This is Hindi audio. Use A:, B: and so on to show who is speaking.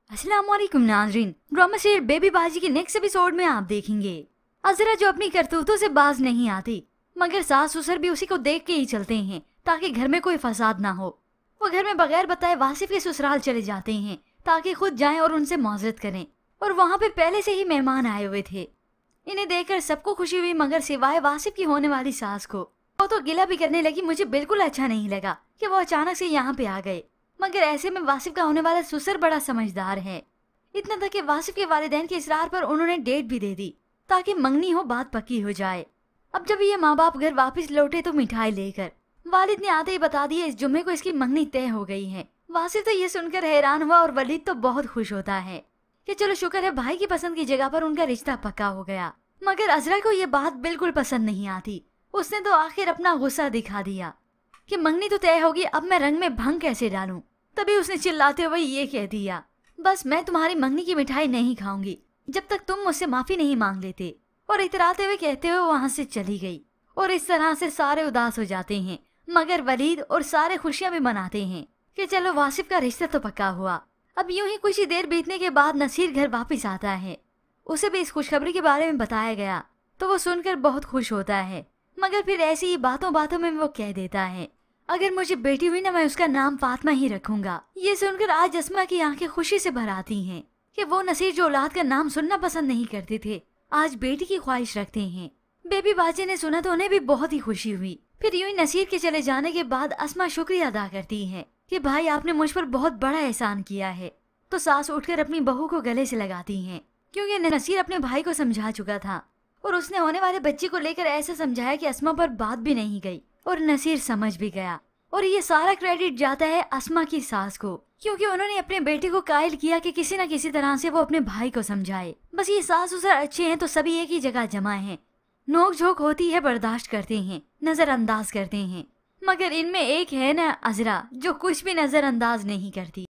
A: अस्सलामुअलैकुम नाज़रीन, ड्रामा सीरियल बेबी बाजी के नेक्स्ट एपिसोड में आप देखेंगे अज़रा जो अपनी करतूतों से बाज नहीं आती, मगर सास ससुर भी उसी को देख के ही चलते हैं ताकि घर में कोई फसाद ना हो। वो घर में बगैर बताए वासिफ के ससुराल चले जाते हैं ताकि खुद जाएं और उनसे माजरत करें, और वहाँ पे पहले से ही मेहमान आए हुए थे। इन्हें देखकर सबको खुशी हुई मगर सिवाय वासिफ की होने वाली सास को। वो तो गिला भी करने लगी, मुझे बिल्कुल अच्छा नहीं लगा कि वो अचानक से यहाँ पे आ गए, मगर ऐसे में वासिफ का होने वाला ससुर बड़ा समझदार है। इतना तक कि वासिफ के वालिदैन के इसरार पर उन्होंने डेट भी दे दी ताकि मंगनी हो, बात पक्की हो जाए। अब जब ये माँ बाप घर वापस लौटे तो मिठाई लेकर वालिद ने आते ही बता दिया इस जुम्मे को इसकी मंगनी तय हो गई है। वासिफ तो ये सुनकर हैरान हुआ और वलीद तो बहुत खुश होता है कि चलो शुक्र है भाई की पसंद की जगह पर उनका रिश्ता पक्का हो गया। मगर अज़रा को ये बात बिल्कुल पसंद नहीं आती। उसने तो आखिर अपना गुस्सा दिखा दिया कि मंगनी तो तय होगी, अब मैं रंग में भंग कैसे डालूं। तभी उसने चिल्लाते हुए ये कह दिया, बस मैं तुम्हारी मंगनी की मिठाई नहीं खाऊंगी जब तक तुम मुझसे माफी नहीं मांग लेते। और इतराते हुए कहते हुए वहाँ से चली गई। और इस तरह से सारे उदास हो जाते हैं, मगर वलीद और सारे खुशियां भी मनाते हैं कि चलो वासिफ का रिश्ता तो पक्का हुआ। अब यूं ही कुछ ही देर बीतने के बाद नसीर घर वापिस आता है। उसे भी इस खुशखबरी के बारे में बताया गया तो वो सुनकर बहुत खुश होता है, मगर फिर ऐसी ही बातों बातों में वो कह देता है, अगर मुझे बेटी हुई ना मैं उसका नाम फातिमा ही रखूंगा। ये सुनकर आज अस्मा की आंखें खुशी से भर आती हैं कि वो नसीर जो औलाद का नाम सुनना पसंद नहीं करते थे आज बेटी की ख्वाहिश रखते हैं। बेबी बाजी ने सुना तो उन्हें भी बहुत ही खुशी हुई। फिर यूं ही नसीर के चले जाने के बाद अस्मा शुक्रिया अदा करती है कि भाई आपने मुझ पर बहुत बड़ा एहसान किया है। तो सास उठकर अपनी बहू को गले से लगाती हैं क्योंकि नसीर अपने भाई को समझा चुका था और उसने होने वाले बच्चे को लेकर ऐसा समझाया कि अस्मा पर बात भी नहीं गई और नसीर समझ भी गया। और ये सारा क्रेडिट जाता है अस्मा की सास को, क्योंकि उन्होंने अपने बेटे को कायल किया कि किसी न किसी तरह से वो अपने भाई को समझाए। बस ये सास ससुर अच्छे हैं तो सभी एक ही जगह जमा हैं। नोक झोंक होती है, बर्दाश्त करते हैं, नजरअंदाज करते हैं, मगर इनमें एक है ना अज़रा जो कुछ भी नजरअंदाज नहीं करती।